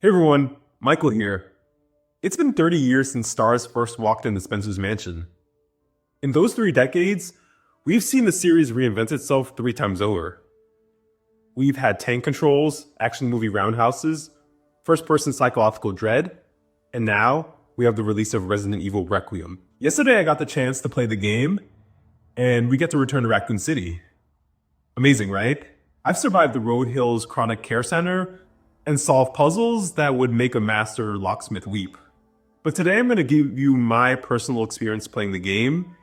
Hey everyone, Michael here. It's been 30 years since stars first walked into Spencer's mansion. In those 3 decades, we've seen the series reinvent itself 3 times over. We've had tank controls, action movie roundhouses, first-person psychological dread, and now we have the release of Resident Evil Requiem. Yesterday I got the chance to play the game, and we get to return to Raccoon City. Amazing, right? I've survived the Road Hills Chronic Care Center and solved puzzles that would make a master locksmith weep. But today I'm going to give you my personal experience playing the game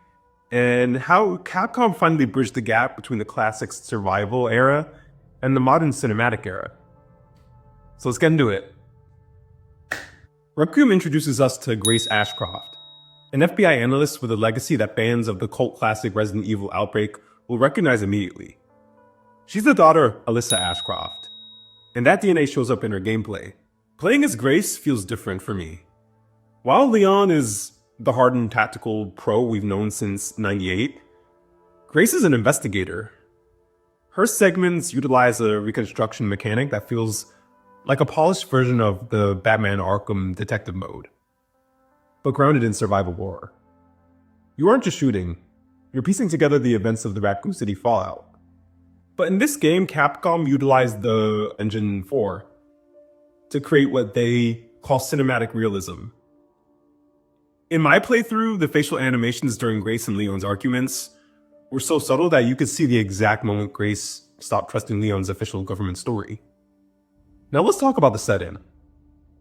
and how Capcom finally bridged the gap between the classic survival era and the modern cinematic era. So let's get into it. Requiem introduces us to Grace Ashcroft, an FBI analyst with a legacy that fans of the cult classic Resident Evil Outbreak will recognize immediately. She's the daughter of Alyssa Ashcroft, and that DNA shows up in her gameplay. Playing as Grace feels different for me. While Leon is the hardened tactical pro we've known since '98, Grace is an investigator. Her segments utilize a reconstruction mechanic that feels like a polished version of the Batman Arkham detective mode, but grounded in survival horror. You aren't just shooting, you're piecing together the events of the Raccoon City fallout. But in this game, Capcom utilized the Engine 4 to create what they call cinematic realism. In my playthrough, the facial animations during Grace and Leon's arguments were so subtle that you could see the exact moment Grace stopped trusting Leon's official government story. Now let's talk about the setting.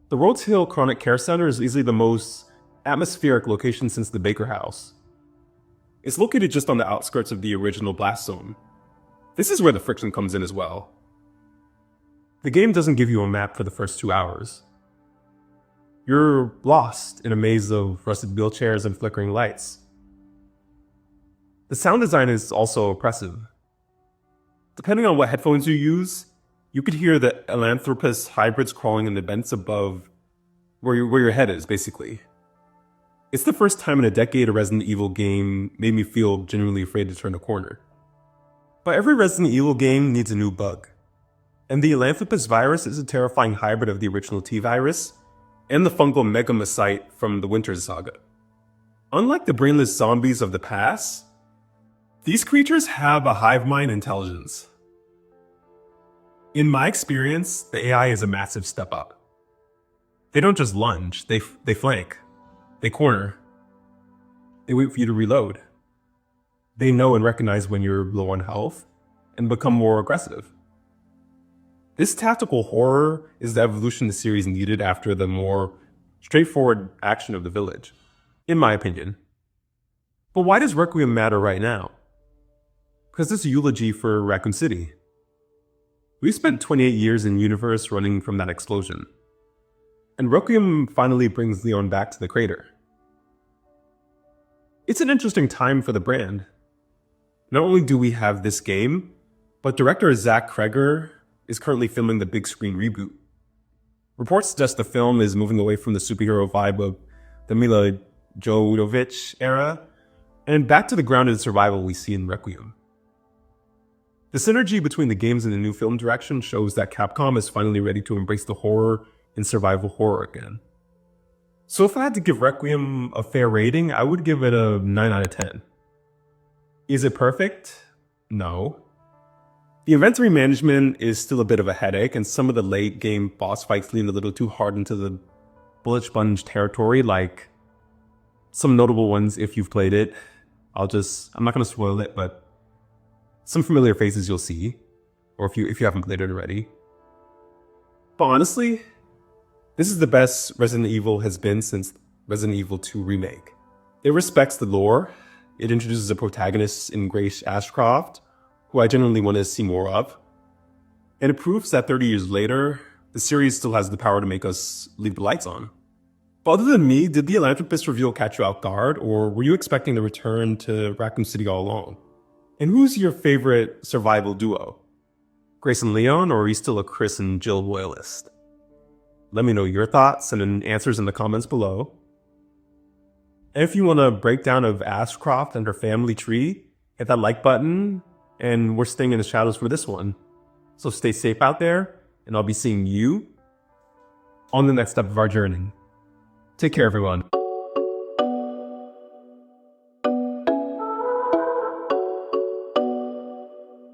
The Rhodes Hill Chronic Care Center is easily the most atmospheric location since the Baker House. It's located just on the outskirts of the original Blast Zone. This is where the friction comes in as well. The game doesn't give you a map for the first 2 hours. You're lost in a maze of rusted wheelchairs and flickering lights. The sound design is also oppressive. Depending on what headphones you use, you could hear the Elanthropus hybrids crawling in the vents above where your head is, basically. It's the first time in a decade a Resident Evil game made me feel genuinely afraid to turn a corner. But every Resident Evil game needs a new bug. And the Elanthropus virus is a terrifying hybrid of the original T-virus and the fungal megamycete from the Winter Saga. Unlike the brainless zombies of the past, these creatures have a hive mind intelligence. In my experience, the AI is a massive step up. They don't just lunge, they flank, they corner, they wait for you to reload. They know and recognize when you're low on health and become more aggressive. This tactical horror is the evolution the series needed after the more straightforward action of the village, in my opinion. But why does Requiem matter right now? Because it's a eulogy for Raccoon City. We spent 28 years in universe running from that explosion, and Requiem finally brings Leon back to the crater. It's an interesting time for the brand. Not only do we have this game, but director Zach Kreger is currently filming the big screen reboot. Reports suggest the film is moving away from the superhero vibe of the Mila Jovovich era and back to the grounded survival we see in Requiem. The synergy between the games and the new film direction shows that Capcom is finally ready to embrace the horror and survival horror again. So if I had to give Requiem a fair rating, I would give it a 9 out of 10. Is it perfect? No. The inventory management is still a bit of a headache, and some of the late game boss fights lean a little too hard into the bullet sponge territory, like some notable ones if you've played it. I'm not going to spoil it, but some familiar faces you'll see, or if you haven't played it already. But honestly, this is the best Resident Evil has been since Resident Evil 2 Remake. It respects the lore. It introduces a protagonist in Grace Ashcroft, who I genuinely want to see more of. And it proves that 30 years later, the series still has the power to make us leave the lights on. But other than me, did the Elanthropus reveal catch you off guard, or were you expecting the return to Raccoon City all along? And who's your favorite survival duo? Grace and Leon, or are you still a Chris and Jill loyalist? Let me know your thoughts and answers in the comments below. And if you want a breakdown of Ashcroft and her family tree, hit that like button, and we're staying in the shadows for this one. So stay safe out there, and I'll be seeing you on the next step of our journey. Take care, everyone.